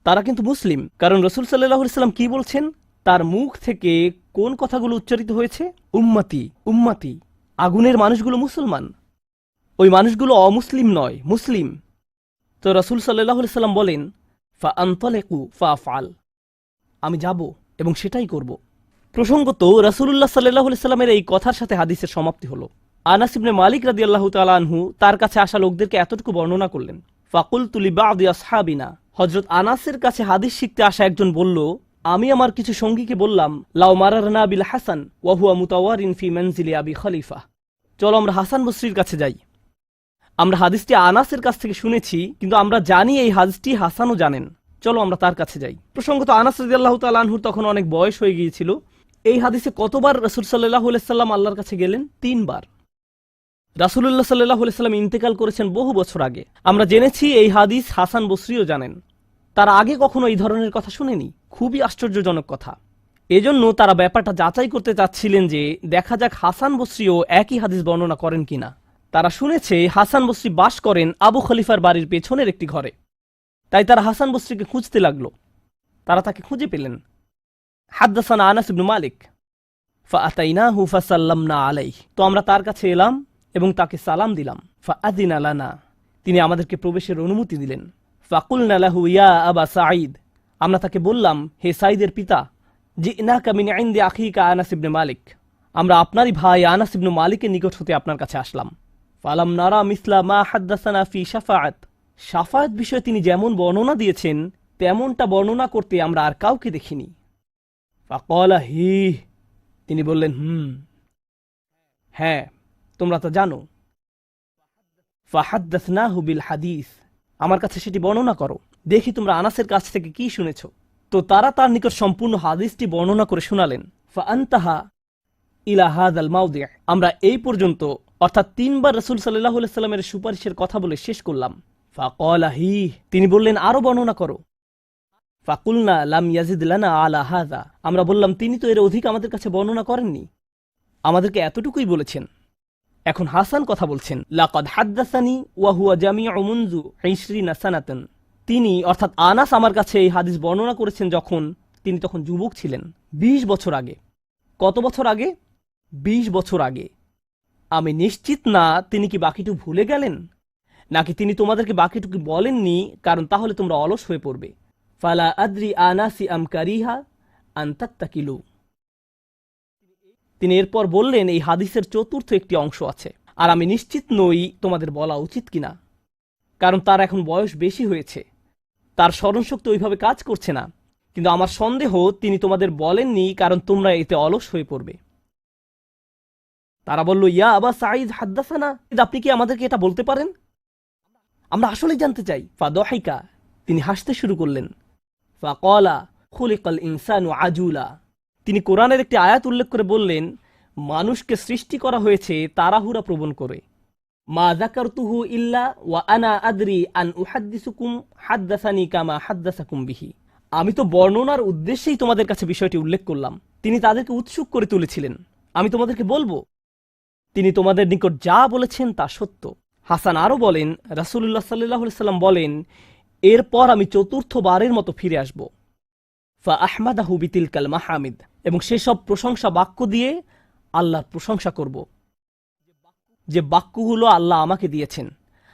তারা কিন্তু মুসলিম, কারণ রসুল সাল্লাল্লাহু আলাইহি সাল্লাম কি বলছেন, তার মুখ থেকে কোন কথাগুলো উচ্চারিত হয়েছে? উম্মতি উম্মতি। আগুনের মানুষগুলো মুসলমান, ওই মানুষগুলো অমুসলিম নয়, মুসলিম। তো রসুল সাল্লাল্লাহু আলাইহি সাল্লাম বলেন, ফা আনতালিকু ফা আফআল, আমি যাব এবং সেটাই করব। প্রসঙ্গত রাসূলুল্লাহ সাল্লাল্লাহু আলাইহি সাল্লামের এই কথার সাথে হাদিসের সমাপ্তি হলো। আনাস ইবনে মালিক রাদিয়াল্লাহু তাআলা আনহু তার কাছে আসা লোকদেরকে এতটুকু বর্ণনা করলেন, ফাকুলতু লিবাদি আসহাবিনা, হযরত আনাসের কাছে হাদিস শিখতে আসা একজন বলল, আমি আমার কিছু সঙ্গীকে বললাম, লাউ মারারনা বিল হাসান ওয়া হুয়া মুতাওয়ারিন ফি মানজিলি আবি খলিফা, চলো আমরা হাসান বসরির কাছে যাই। আমরা হাদিসটি আনাসের কাছ থেকে শুনেছি, কিন্তু আমরা জানি এই হাদিসটি হাসানও জানেন, চলো আমরা তার কাছে যাই। প্রসঙ্গত আনাস রাদিয়াল্লাহু তাআলা আনহুর তখন অনেক বয়স হয়ে গিয়েছিল। এই হাদিসে কতবার রাসূল সাল্লাল্লাহু আলাইহি সাল্লাম আল্লাহর কাছে গেলেন? 3 বার। রাসূলুল্লাহ সাল্লাল্লাহু আলাইহি সাল্লাম ইন্তেকাল করেছেন বহু বছর আগে। আমরা জেনেছি এই হাদিস হাসান বসরিও জানেন, তারা আগে কখনো এই ধরনের কথা শুনেনি। খুবই আশ্চর্যজনক কথা। এজন্য তারা ব্যাপারটা যাচাই করতে চাচ্ছিলেন যে দেখা যাক হাসান বসরিও একই হাদিস বর্ণনা করেন কিনা। তারা শুনেছে হাসান বসরি বাস করেন আবু খলিফার বাড়ির পেছনের একটি ঘরে, তাই তারা হাসান বসরিকে খুঁজতে লাগলো। তারা তাকে খুঁজে পেলেন। হাদ্দাসানা আনাস ইবনে মালিক ফাআতাইনাহু ফাসাল্লামনা আলাইহি, তো আমরা তার কাছে এলাম এবং তাকে সালাম দিলাম। ফাআযিনা লানা, তিনি আমাদেরকে প্রবেশের অনুমতি দিলেন। ফাকুলনা লাহু ইয়া আবা সাঈদ, আমরা তাকে বললাম, হে সাঈদের পিতা, জিনাকা মিন ইনদি আখিকা আনাস ইবনে মালিক, আমরা আপনারই ভাই আনাস ইবনে মালিকের নিকট হতে আপনার কাছে আসলাম। ফালাম নারা মিসলা মা হাদ্দাসানা ফি শাফাআত, শাফাআত বিষয়ে তিনি যেমন বর্ণনা দিয়েছেন তেমনটা বর্ণনা করতে আমরা আর কাউকে দেখিনি। ফাকালা হি, তিনি বললেন, হ্যাঁ তোমরা তা জানো। ফাহাদ্দাসনাহু বিল হাদিস, আমার কাছে সেটি বর্ণনা করো, দেখি তোমরা আনাসের কাছ থেকে কি শুনেছ। তো তারা তার নিকট সম্পূর্ণ হাদিসটি বর্ণনা করে শোনালেন। ফাআনতাহা ইলা হাযাল মাওদি', আমরা এই পর্যন্ত অর্থাৎ 3 বার রাসূল সাল্লাল্লাহু আলাইহি সাল্লামের সুপারিশের কথা বলে শেষ করলাম। ফাকালা হি, তিনি বললেন আরো বর্ণনা করো। ফাকুলনা লাম ইয়াজিদ লানা আলা হাযা, আমরা বললাম তিনি তো এর অধিক আমাদের কাছে বর্ণনা করেননি, আমাদেরকে এতটুকুই বলেছেন। এখন হাসান কথা বলছেন, লাকাদ হাদ্দাসানি ওয়া হুয়া জামিউ মুনযু 20 সানাতান, তিনি অর্থাৎ আনাস আমার কাছে এই হাদিস বর্ণনা করেছেন যখন তিনি তখন যুবক ছিলেন, 20 বছর আগে। কত বছর আগে? 20 বছর আগে। আমি নিশ্চিত না তিনি কি বাকিটুকু ভুলে গেলেন, নাকি তিনি তোমাদেরকে বাকিটুকু বলেননি কারণ তাহলে তোমরা অলস হয়ে পড়বে। ফালা আদ্রি আনাসি আম কারিহা আন তাত্তাকিলু, তিনি এরপর বললেন এই হাদিসের চতুর্থ একটি অংশ আছে, আর আমি নিশ্চিত নই তোমাদের বলা উচিত কিনা, কারণ তার এখন বয়স বেশি হয়েছে, তার স্মরণশক্তি ওইভাবে কাজ করছে না, কিন্তু আমার সন্দেহ তিনি তোমাদের বলেননি কারণ তোমরা এতে অলস হয়ে পড়বে। তারা বলল, ইয়া আবা সাঈদ হাদ্দাসানা, আপনি কি আমাদেরকে এটা বলতে পারেন? আমরা আসলেই জানতে চাই। ফাদহিকা, তিনি হাসতে শুরু করলেন। ফাকালা খুলিকাল ইনসানু আজুলা, তিনি কোরআনের একটি আয়াত উল্লেখ করে বললেন, মানুষকে সৃষ্টি করা হয়েছে তাড়াহুড়া প্রবণ করে। মা যাকারতুহু ইল্লা ওয়া আনা আদরি আন উহাদ্দিসুকুম হাদ্দাসানি কামা হাদ্দাসাকুম বিহি, আমি তো বর্ণনার উদ্দেশ্যেই তোমাদের কাছে বিষয়টি উল্লেখ করলাম। তিনি তাদেরকে উৎসুক করে তুলেছিলেন, আমি তোমাদেরকে বলবো তিনি তোমাদের নিকট যা বলেছেন তা সত্য। হাসান আরও বলেন, রাসূলুল্লাহ সাল্লাল্লাহু আলাইহি সাল্লাম বলেন, এরপর আমি চতুর্থবারের মতো ফিরে আসব। ফা আহমাদাহু বিতিলকাল মাহামিদ, এবং সেসব প্রশংসা বাক্য দিয়ে আল্লাহর প্রশংসা করব, যে বাক্যগুলো আল্লাহ আমাকে দিয়েছেন,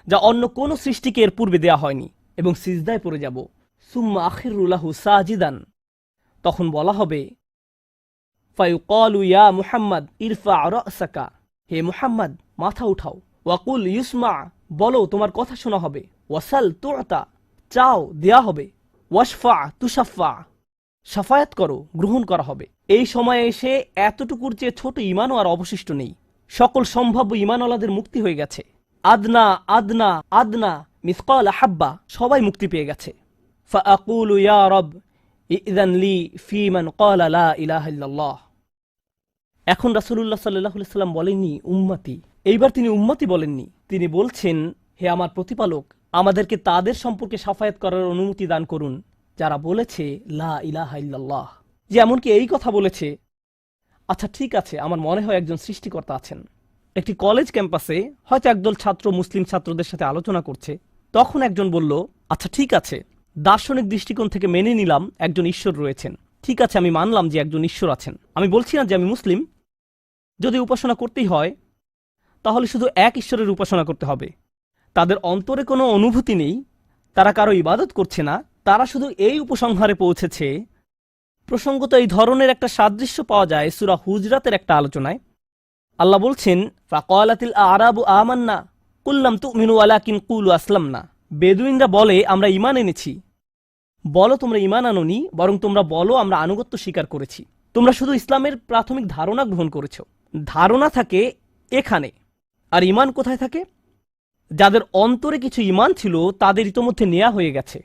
যা অন্য কোন সৃষ্টিকে এর পূর্বে দেয়া হয়নি, এবং সিজদায় পড়ে যাব। সুম্মা আখিরু লাহু সাজিদান, তখন বলা হবে, ফায়ুকালু ইয়া মুহাম্মদ ইরফা রাসাকা, হে মুহাম্মদ মাথা উঠাও। ওয়াকুল ইউসমা, বলো তোমার কথা শোনা হবে। ওয়াসাল তুতা, চাও দেয়া হবে। ওয়াশফা তুশাফা, শাফায়াত করো গ্রহণ করা হবে। এই সময়ে এসে এতটুকুর চেয়ে ছোট ঈমানও আর অবশিষ্ট নেই, সকল সম্ভাব্য ঈমানওয়ালাদের মুক্তি হয়ে গেছে। আদনা আদনা আদনা মিসকাল হাব্বা, সবাই মুক্তি পেয়ে গেছে। ফাআকুলু ইয়া রব ইযান লি ফি মান ক্বালা লা ইলাহা ইল্লাল্লাহ, এখন রাসূলুল্লাহ সাল্লাল্লাহু আলাইহি সাল্লাম বলেননি উম্মতি, এইবার তিনি উম্মতি বলেননি, তিনি বলছেন হে আমার প্রতিপালক, আমাদেরকে তাদের সম্পর্কে শাফায়াত করার অনুমতি দান করুন যারা বলেছে লা ইলাহা ইল্লাল্লাহ। যে এমনকি এই কথা বলেছে, আচ্ছা ঠিক আছে, আমার মনে হয় একজন সৃষ্টিকর্তা আছেন। একটি কলেজ ক্যাম্পাসে হয়তো একদল ছাত্র মুসলিম ছাত্রদের সাথে আলোচনা করছে। তখন একজন বলল, আচ্ছা ঠিক আছে, দার্শনিক দৃষ্টিকোণ থেকে মেনে নিলাম একজন ঈশ্বর রয়েছেন। ঠিক আছে, আমি মানলাম যে একজন ঈশ্বর আছেন। আমি বলছি না যে আমি মুসলিম। যদি উপাসনা করতেই হয় তাহলে শুধু এক ঈশ্বরের উপাসনা করতে হবে। তাদের অন্তরে কোনো অনুভূতি নেই, তারা কারো ইবাদত করছে না, তারা শুধু এই উপসংহারে পৌঁছেছে। প্রসঙ্গত এই ধরনের একটা সাদৃশ্য পাওয়া যায় সূরা হুজরাতের একটা আলোচনায়। আল্লাহ বলছেন, ফাকালাতিল আরাবু আমান্না কুল লাম তুমিনু ওয়ালাকিন কুলু আসলামনা। বেদুইনরা বলে আমরা ঈমান এনেছি। বলো তোমরা ঈমান আনোনি, বরং তোমরা বলো আমরা আনুগত্য স্বীকার করেছি। তোমরা শুধু ইসলামের প্রাথমিক ধারণা গ্রহণ করেছ। ধারণা থাকে এখানে, আর ঈমান কোথায় থাকে? যাদের অন্তরে কিছু ঈমান ছিল তাদের ইতোমধ্যে নেওয়া হয়ে গেছে।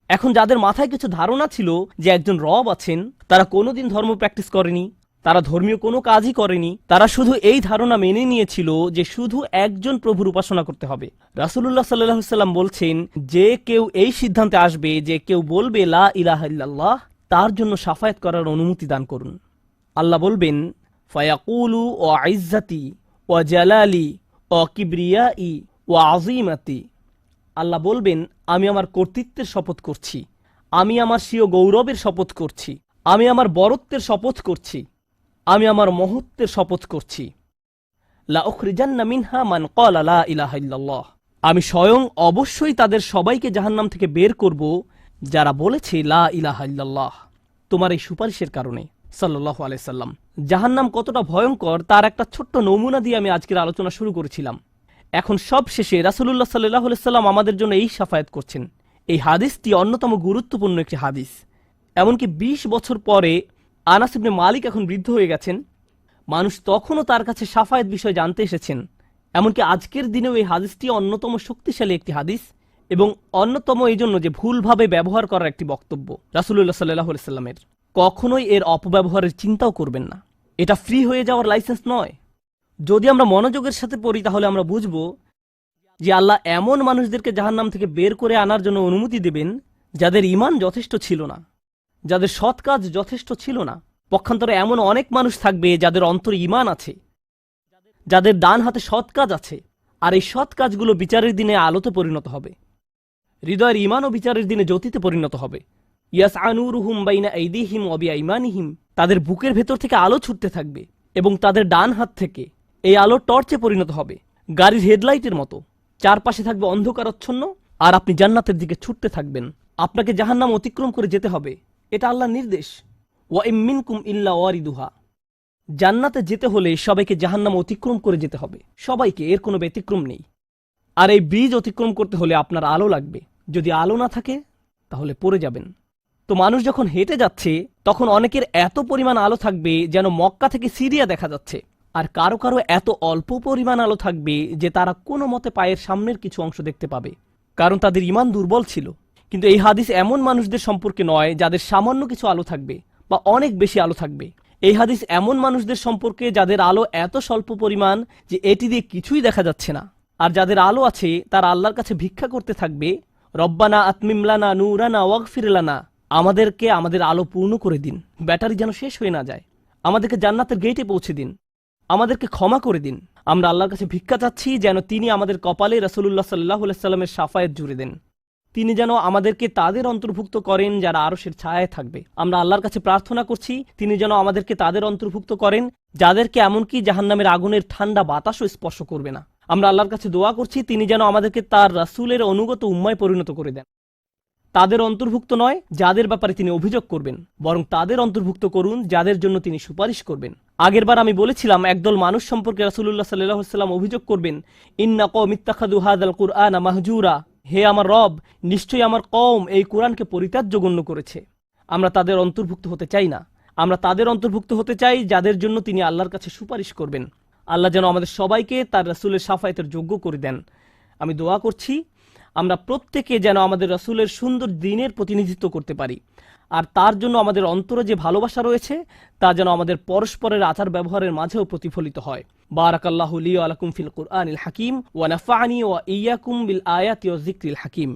এখন যাদের মাথায় কিছু ধারণা ছিল যে একজন রব আছেন, তারা কোনোদিন ধর্ম প্র্যাকটিস করেনি, তারা ধর্মীয় কোনো কাজই করেনি, তারা শুধু এই ধারণা মেনে নিয়েছিল যে শুধু একজন প্রভুর উপাসনা করতে হবে। রাসূলুল্লাহ সাল্লাল্লাহু আলাইহি সাল্লাম বলছেন, যে কেউ এই সিদ্ধান্তে আসবে যে কেউ বলবে লা ইলাহা ইল্লাল্লাহ, তার জন্য শাফায়াত করার অনুমতি দান করুন। আল্লাহ বলবেন, ফায়াকুলু ওয়া ইজ্জাতি ওয়া জালালি ওয়া কিবরিয়াই ওয়া আযীমাতি। আল্লাহ বলবেন, আমি আমার কর্তৃত্বের শপথ করছি, আমি আমার স্বীয় গৌরবের শপথ করছি, আমি আমার বরত্বের শপথ করছি, আমি আমার মহত্বের শপথ করছি। লা উখরিজান্না মিনহা মান ক্বালা লা ইলাহা ইল্লাল্লাহ। আমি স্বয়ং অবশ্যই তাদের সবাইকে জাহান্নাম থেকে বের করব যারা বলেছে লা ইলাহা ইল্লাল্লাহ, তোমার এই সুপারিশের কারণে। সাল্লাল্লাহু আলাইহি সাল্লাম। জাহান্নাম কতটা ভয়ঙ্কর তার একটা ছোট্ট নমুনা দিয়ে আমি আজকের আলোচনা শুরু করেছিলাম। এখন সব শেষে রাসূলুল্লাহ সাল্লাল্লাহু আলাইহি সাল্লাম আমাদের জন্য এই শাফায়াত করছেন। এই হাদিসটি অন্যতম গুরুত্বপূর্ণ একটি হাদিস। এমনকি ২০ বছর পরে আনাস ইবনে মালিক এখন বৃদ্ধ হয়ে গেছেন, মানুষ তখনও তার কাছে শাফায়াত বিষয় জানতে এসেছেন। এমনকি আজকের দিনেও এই হাদিসটি অন্যতম শক্তিশালী একটি হাদিস, এবং অন্যতম এই জন্য যে ভুলভাবে ব্যবহার করার একটি বক্তব্য রাসূলুল্লাহ সাল্লাল্লাহু আলাইহি সাল্লামের। কখনোই এর অপব্যবহারের চিন্তাও করবেন না। এটা ফ্রি হয়ে যাওয়ার লাইসেন্স নয়। যদি আমরা মনোযোগের সাথে পড়ি তাহলে আমরা বুঝব যে আল্লাহ এমন মানুষদেরকে জাহান্নাম থেকে বের করে আনার জন্য অনুমতি দেবেন যাদের ঈমান যথেষ্ট ছিল না, যাদের সৎ কাজ যথেষ্ট ছিল না। পক্ষান্তরে এমন অনেক মানুষ থাকবে যাদের অন্তরে ঈমান আছে, যাদের ডান হাতে সৎ কাজ আছে, আর এই সৎ কাজগুলো বিচারের দিনে আলোতে পরিণত হবে। হৃদয়ের ঈমান ও বিচারের দিনে জ্যোতিতে পরিণত হবে। ইয়াসআ নূরুহুম বাইনা আইদিহিম ওয়া বিআইমানিহিম। তাদের বুকের ভেতর থেকে আলো ছুটতে থাকবে, এবং তাদের ডান হাত থেকে এই আলো টর্চে পরিণত হবে, গাড়ির হেডলাইটের মতো। চারপাশে থাকবে অন্ধকারাচ্ছন্ন, আর আপনি জান্নাতের দিকে ছুটতে থাকবেন। আপনাকে জাহান্নাম অতিক্রম করে যেতে হবে, এটা আল্লাহর নির্দেশ। ওয়া ইম মিনকুম ইল্লা ওয়ারিদুহা। জান্নাতে যেতে হলে সবাইকে জাহান্নাম অতিক্রম করে যেতে হবে, সবাইকে, এর কোনো ব্যতিক্রম নেই। আর এই ব্রিজ অতিক্রম করতে হলে আপনার আলো লাগবে। যদি আলো না থাকে তাহলে পড়ে যাবেন। তো মানুষ যখন হেঁটে যাচ্ছে তখন অনেকের এত পরিমাণ আলো থাকবে যেন মক্কা থেকে সিরিয়া দেখা যাচ্ছে, আর কারো কারো এত অল্প পরিমাণ আলো থাকবে যে তারা কোনো মতে পায়ের সামনের কিছু অংশ দেখতে পাবে, কারণ তাদের ঈমান দুর্বল ছিল। কিন্তু এই হাদিস এমন মানুষদের সম্পর্কে নয় যাদের সামান্য কিছু আলো থাকবে বা অনেক বেশি আলো থাকবে। এই হাদিস এমন মানুষদের সম্পর্কে যাদের আলো এত স্বল্প পরিমাণ যে এটি দিয়ে কিছুই দেখা যাচ্ছে না, আর যাদের আলো আছে তারা আল্লাহর কাছে ভিক্ষা করতে থাকবে, রব্বানা আতমিম লানা নূরানা ওয়াগফির লানা। আমাদেরকে আমাদের আলো পূর্ণ করে দিন, ব্যাটারি যেন শেষ হয়ে না যায়। আমাদেরকে জান্নাতের গেটে পৌঁছে দিন, আমাদেরকে ক্ষমা করে দিন। আমরা আল্লাহর কাছে ভিক্ষা চাচ্ছি যেন তিনি আমাদের কপালে রাসূলুল্লাহ সাল্লাল্লাহু আলাইহি সাল্লামের শাফায়াত জুড়ে দেন। তিনি যেন আমাদেরকে তাদের অন্তর্ভুক্ত করেন যারা আরশের ছায়ায় থাকবে। আমরা আল্লাহর কাছে প্রার্থনা করছি তিনি যেন আমাদেরকে তাদের অন্তর্ভুক্ত করেন যাদেরকে এমনকি জাহান্নামের আগুনের ঠান্ডা বাতাসও স্পর্শ করবে না। আমরা আল্লাহর কাছে দোয়া করছি তিনি যেন আমাদেরকে তার রাসূলের অনুগত উম্মায় পরিণত করে দেন। তাদের অন্তর্ভুক্ত নয় যাদের ব্যাপারে তিনি অভিযোগ করবেন, বরং তাদের অন্তর্ভুক্ত করুন যাদের জন্য তিনি সুপারিশ করবেন। আগেরবার আমি বলেছিলাম একদল মানুষ সম্পর্কে রাসূলুল্লাহ সাল্লাল্লাহু আলাইহি ওয়াসাল্লাম অভিযোগ করবেন, ইন্না কওমি ইত্তাখাযু হাযাল কুরআনা মাহজুরা। হে আমার রব, নিশ্চয়ই আমার কওম এই কোরআনকে পরিত্যাজ্য গণ্য করেছে। আমরা তাদের অন্তর্ভুক্ত হতে চাই না। আমরা তাদের অন্তর্ভুক্ত হতে চাই যাদের জন্য তিনি আল্লাহর কাছে সুপারিশ করবেন। আল্লাহ যেন আমাদের সবাইকে তার রাসূলের শাফায়াতের যোগ্য করে দেন। আমি দোয়া করছি আমরা প্রত্যেকে যেন আমাদের রাসূলের সুন্দর দ্বীনের প্রতিনিধিত্ব করতে পারি, আর তার জন্য আমাদের অন্তরে যে ভালোবাসা রয়েছে তা যেন আমাদের পরস্পরের আচার ব্যবহারের মাঝেও প্রতিফলিত হয়। বারাকাল্লাহু লি ওয়া লাকুম ফিল কুরআনিল হাকিম ওয়া নাফা'নি ওয়া ইয়্যাকুম বিল আয়াতি ওয়াজ যিকরিল হাকিম।